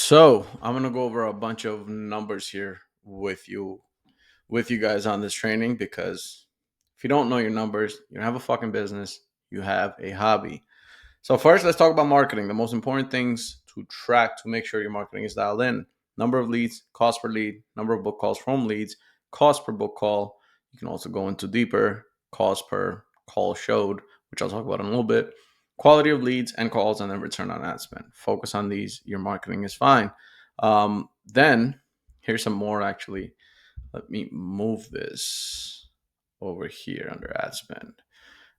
So I'm gonna go over a bunch of numbers here with you guys on this training because if you don't know your numbers, you don't have a fucking business, you have a hobby. So first, let's talk about marketing. The most important things to track to make sure your marketing is dialed in: number of leads, cost per lead, number of book calls from leads, cost per book call. You can also go into deeper: cost per call showed, which I'll talk about in a little bit, quality of leads and calls, and then return on ad spend. Focus on these. Your marketing is fine. Then here's some more actually. Let me move this over here under ad spend.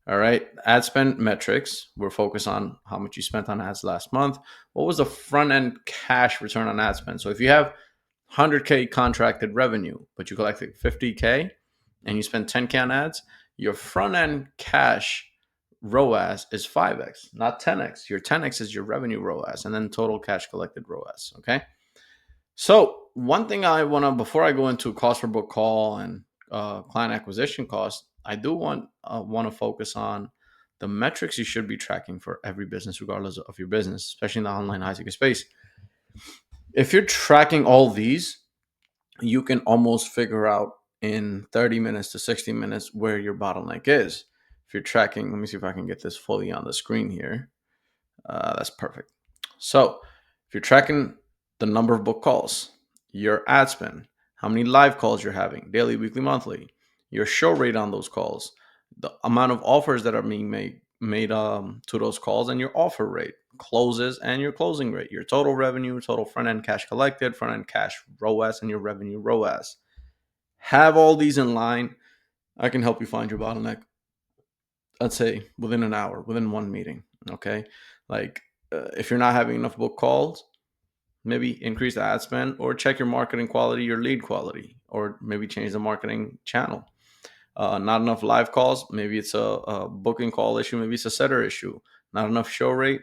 All right. Ad spend metrics. We're focused on how much you spent on ads last month. What was the front end cash return on ad spend? So if you have 100K contracted revenue, but you collected 50K and you spend 10K on ads, your front end cash ROAS is 5x, not 10x. Your 10x is your revenue ROAS, and then total cash collected ROAS. Okay. So one thing I want to, before I go into cost per book call and client acquisition cost, I do want to focus on the metrics you should be tracking for every business, regardless of your business, especially in the online high ticket space. If you're tracking all these, you can almost figure out in 30 minutes to 60 minutes where your bottleneck is. If you're tracking, let me see if I can get this fully on the screen here. That's perfect. So if you're tracking the number of book calls, your ad spend, how many live calls you're having, daily, weekly, monthly, your show rate on those calls, the amount of offers that are being made to those calls, and your offer rate, closes, and your closing rate, your total revenue, total front end cash collected, front end cash ROAS, and your revenue ROAS. Have all these in line. I can help you find your bottleneck. I'd say within an hour, within one meeting. Okay, like if you're not having enough book calls, maybe increase the ad spend or check your marketing quality, your lead quality, or maybe change the marketing channel. Not enough live calls, maybe it's a booking call issue, maybe it's a setter issue. Not enough show rate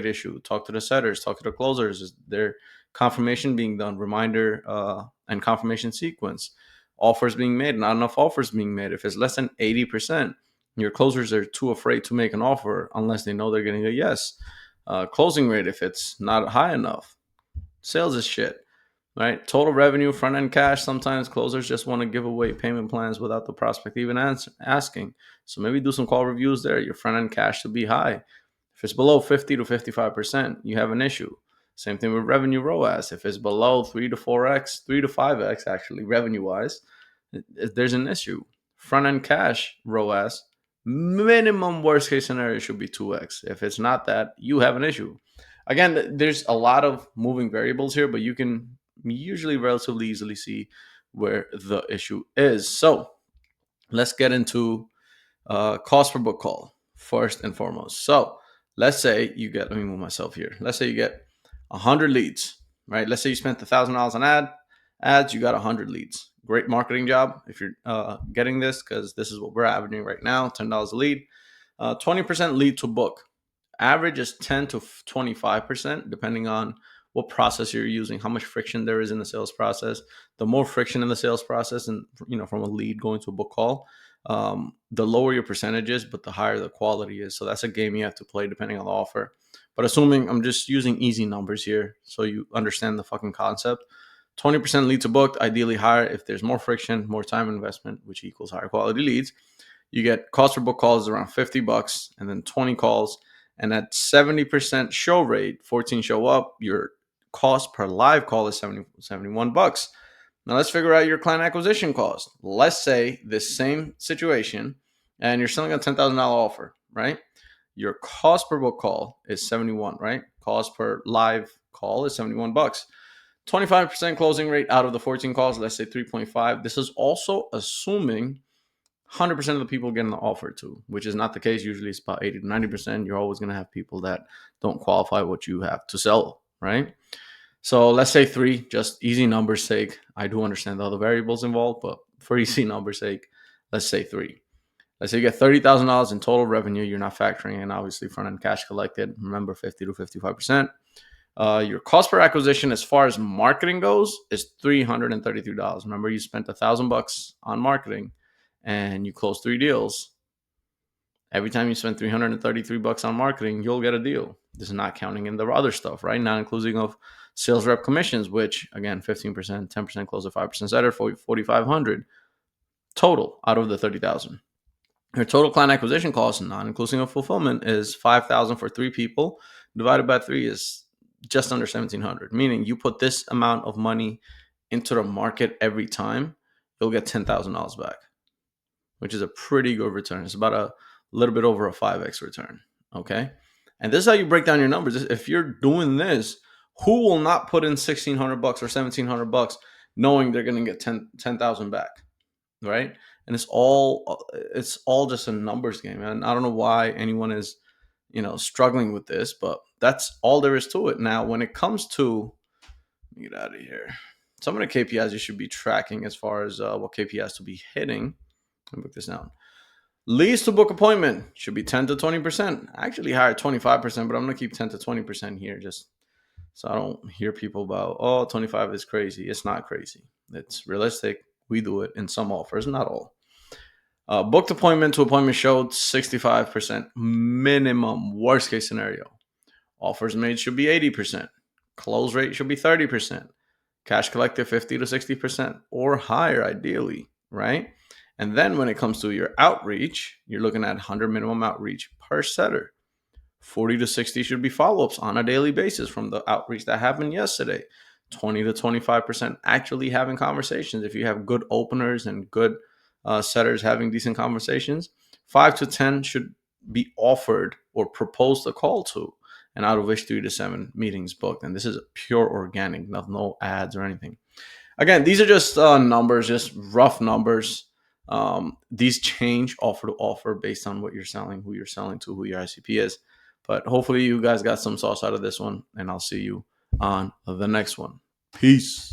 issue. Talk to the setters, talk to the closers. Is there confirmation being done, reminder and confirmation sequence? Offers being made, not enough offers being made. If it's less than 80%, your closers are too afraid to make an offer unless they know they're getting a yes. Closing rate, if it's not high enough. Sales is shit, right? Total revenue, front end cash. Sometimes closers just want to give away payment plans without the prospect even asking. So maybe do some call reviews there. Your front end cash should be high. If it's below 50 to 55%, you have an issue. Same thing with revenue ROAS. If it's below 3 to 4x, 3 to 5x, actually, revenue wise, there's an issue. Front end cash ROAS, minimum worst case scenario should be 2x. If it's not that, you have an issue. Again, there's a lot of moving variables here, but you can usually relatively easily see where the issue is. So let's get into cost per book call first and foremost. So let's say you get, let me move myself here. Let's say you get 100 leads, right? Let's say you spent $1,000 on ads, you got 100 leads. Great marketing job if you're getting this, because this is what we're averaging right now, $10 a lead. 20% lead to book. Average is 10 to 25%, depending on what process you're using, how much friction there is in the sales process. The more friction in the sales process, and from a lead going to a book call, the lower your percentage is, but the higher the quality is. So that's a game you have to play depending on the offer. But assuming, I'm just using easy numbers here so you understand the fucking concept. 20% lead to booked, ideally higher. If there's more friction, more time investment, which equals higher quality leads, you get cost per book calls around $50, and then 20 calls. And at 70% show rate, 14 show up, your cost per live call is $71. Now let's figure out your client acquisition cost. Let's say this same situation, and you're selling a $10,000 offer, right? Your cost per book call is 71, right? Cost per live call is $71. 25% closing rate out of the 14 calls, let's say 3.5. This is also assuming 100% of the people getting the offer to, which is not the case. Usually it's about 80 to 90%. You're always going to have people that don't qualify what you have to sell, right? So let's say 3, just easy numbers sake. I do understand the other variables involved, but for easy numbers sake, let's say 3. Let's say you get $30,000 in total revenue. You're not factoring in, obviously, front end cash collected. Remember, 50 to 55%. Your cost per acquisition, as far as marketing goes, is $333. Remember, you spent $1,000 on marketing and you close 3 deals. Every time you spend $333 on marketing, you'll get a deal. This is not counting in the other stuff, right? Not including of Sales rep commissions, which again, 15%, 10% closer, 5% setter, 4,500 total out of the 30,000. Your total client acquisition cost, not inclusive of fulfillment, is 5,000 for 3 people. Divided by 3 is just under 1,700. Meaning, you put this amount of money into the market every time, you'll get $10,000 back, which is a pretty good return. It's about a little bit over a 5x return. Okay, and this is how you break down your numbers. If you're doing this, who will not put in $1,600 or $1,700 knowing they're going to get 10,000 back, right? And it's all just a numbers game, and I don't know why anyone is struggling with this, but that's all there is to it. Now, when it comes to, get out of here, some of the KPIs you should be tracking as far as what KPIs to be hitting. Let me book this down. Leads to book appointment should be 10 to 20%. I actually hired 25%, but I'm going to keep 10 to 20% here just so I don't hear people about, oh, 25 is crazy. It's not crazy. It's realistic. We do it in some offers, not all. Booked appointment to appointment showed 65% minimum, worst case scenario. Offers made should be 80%. Close rate should be 30%. Cash collected 50 to 60% or higher, ideally, right? And then when it comes to your outreach, you're looking at 100 minimum outreach per setter. 40 to 60 should be follow-ups on a daily basis from the outreach that happened yesterday. 20 to 25% actually having conversations. If you have good openers and good setters having decent conversations, 5 to 10 should be offered or proposed a call to, and out of which 3 to 7 meetings booked. And this is pure organic, no ads or anything. Again, these are just numbers, just rough numbers. These change offer to offer based on what you're selling, who you're selling to, who your ICP is. But hopefully you guys got some sauce out of this one, and I'll see you on the next one. Peace.